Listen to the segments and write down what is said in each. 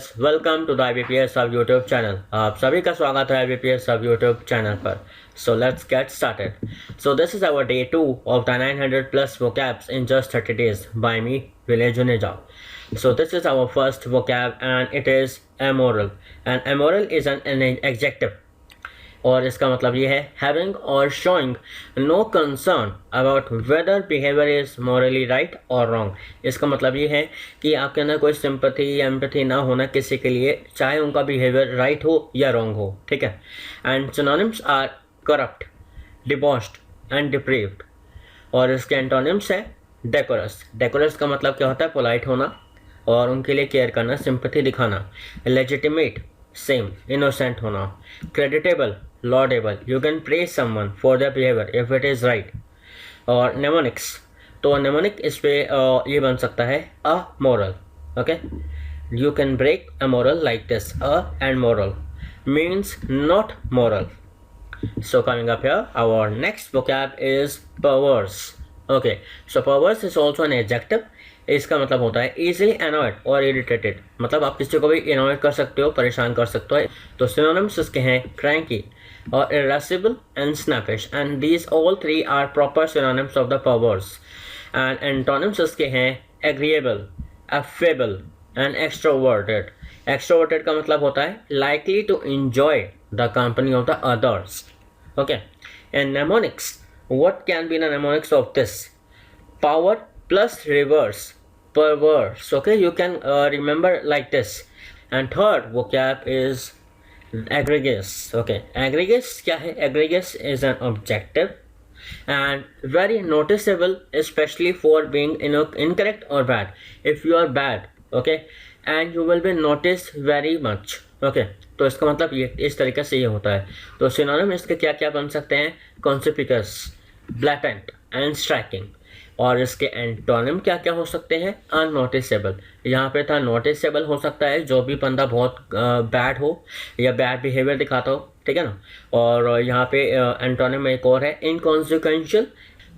Viewers, welcome to the IBPSHUB YouTube channel. आप सभी का स्वागत है IBPSHUB यूट्यूब चैनल पर। So let's get started. So this is our day 2 of the 900 plus vocabs in just 30 days by me, Village Uneja. So this is our first vocab and it is amoral. And amoral is an adjective. और इसका मतलब ये है having और showing no concern about whether behaviour is morally right और wrong. इसका मतलब ये है कि आपके अंदर कोई सिंपैथी या एम्पैथी ना होना किसी के लिए, चाहे उनका बिहेवियर राइट हो या रॉन्ग हो, ठीक है। And synonyms are corrupt, debauched and deprived. और इसके एंटोनिम्स है डेकोरस। डेकोरस का मतलब क्या होता है? पोलाइट होना और उनके लिए केयर करना, सिंपैथी दिखाना। लेजिटिमेट, सेम, इनोसेंट होना। Creditable, laudable, you can praise someone for their behavior if it is right. और mnemonics, तो mnemonic इस पे ये बन सकता है amoral, okay? You can break amoral like this. And moral means not moral. So coming up here, our next vocab is perverse. Okay, so perverse is also an adjective. इसका मतलब होता है easily annoyed और irritated। मतलब आप किसी को भी annoyed कर सकते हो, परेशान कर सकते हो। तो synonyms इसके हैं cranky और irascible and snappish, and these all three are proper synonyms of the perverse. And antonyms इसके हैं agreeable, affable and extroverted. Extroverted का मतलब होता है likely to enjoy the company of the others. Okay, and mnemonics, what can be the mnemonics of this? Power plus reverse, perverse. Okay, you can remember like this. And third vocab is aggregates. Okay, aggregates क्या है? Aggregates is an objective and very noticeable, especially for being incorrect or bad. If you are bad, okay, and you will be noticed very much. Okay, तो इसका मतलब ये इस तरीके से ये होता है। तो सिनोनिम इसके क्या क्या बन सकते हैं? Conspicuous, blatant and striking. और इसके एंटोनिम क्या क्या हो सकते हैं? अननोटिसेबल। यहाँ पे था नोटिसेबल हो सकता है जो भी बंदा बहुत बैड हो या बैड बिहेवियर दिखाता हो, ठीक है ना। और यहाँ पे एंटोनिम एक और है इनकॉन्सिक्वेंशियल।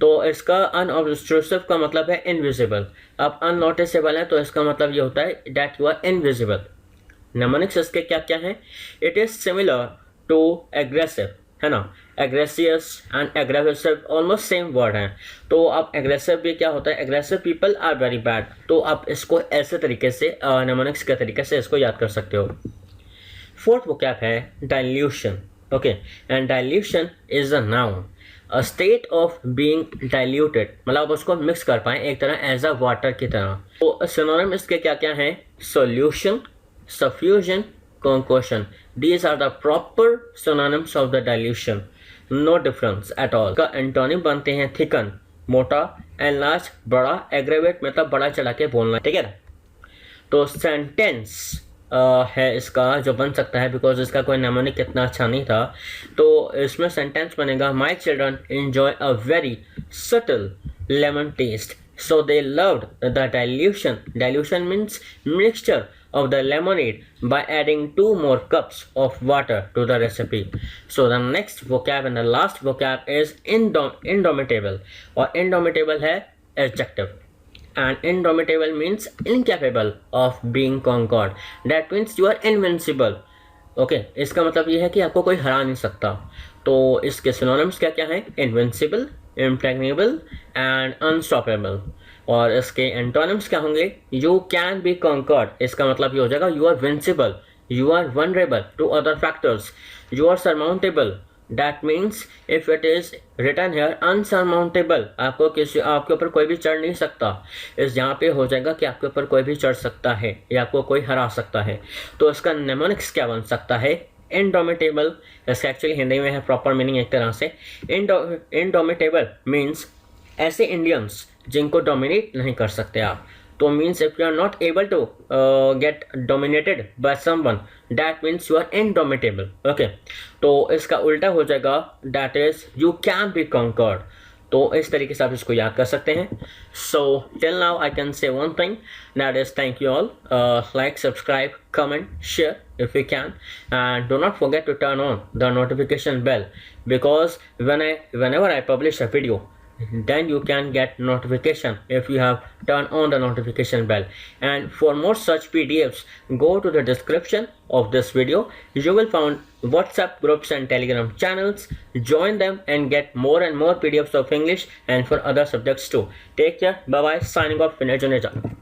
तो इसका अनऑब्स्ट्रूसिव का मतलब है इनविजिबल। अब अननोटिसेबल है तो इसका मतलब ये होता है that you are invisible. Mnemonics इसके क्या क्या है? It is similar to aggressive, है ना। Egregious and aggressive almost same word हैं। तो अब एग्रेसिव भी क्या होता है? Aggressive people are very bad. तो आप इसको ऐसे तरीके से नेमोनिक्स के तरीके से इसको याद कर सकते हो। फोर्थ वोकैब है dilution. Okay, and dilution is a noun, a state of being diluted. मतलब आप उसको मिक्स कर पाएँ एक तरह एज अ वाटर की तरह। तो सिनोनिम इसके क्या क्या हैं? Solution, सफ्यूजन, concoction. These are the proper synonyms of the dilution. No difference at all. का एंटोनिम बनते हैं थिकन, मोटा, enlarge, बड़ा, aggravate मतलब बड़ा चढ़ा के बोलना, ठीक है ना। तो सेंटेंस है इसका जो बन सकता है, बिकॉज इसका कोई नेमोनिक इतना अच्छा नहीं था। तो इसमें सेंटेंस बनेगा my children enjoy a very subtle lemon taste, so they loved the dilution. Dilution means mixture of the lemonade by adding 2 more cups of water to the recipe. So the next vocab and the last vocab is indomitable. और indomitable है adjective. And indomitable means incapable of being conquered. That means you are invincible. Okay, इसका मतलब ये है कि आपको कोई हरा नहीं सकता। तो इसके सिनोनिम्स क्या क्या हैं? Invincible, impregnable and unstoppable. और इसके एंटोनिम्स क्या होंगे? You can be conquered. इसका मतलब ये हो जाएगा you are vincible, you are vulnerable to other factors, you are surmountable. That means if it is written here unsurmountable, आपके ऊपर कोई भी चढ़ नहीं सकता। इस यहाँ पे हो जाएगा कि आपके ऊपर कोई भी चढ़ सकता है या आपको कोई हरा सकता है। तो इसका नेमोनिक्स क्या बन सकता है? इंडोमिटेबल। इसका एक्चुअली हिंदी में है प्रॉपर मीनिंग एक तरह से। इंडोमिटेबल मीन्स ऐसे इंडियंस जिनको डोमिनेट नहीं कर सकते आप। तो means if you are not able to get dominated by someone, that means you are indomitable. Okay, तो इसका उल्टा हो जाएगा that is you can be conquered. तो इस तरीके से आप इसको याद कर सकते हैं। So till now I can say one thing, that is thank you all. Like, subscribe, comment, share if you can, and do not forget to turn on the notification bell, because whenever I publish a video, then you can get notification if you have turned on the notification bell. And for more such PDFs, go to the description of this video. You will find WhatsApp groups and Telegram channels. Join them and get more and more PDFs of English and for other subjects too. Take care. Bye bye. Signing off. Vinay Juneja.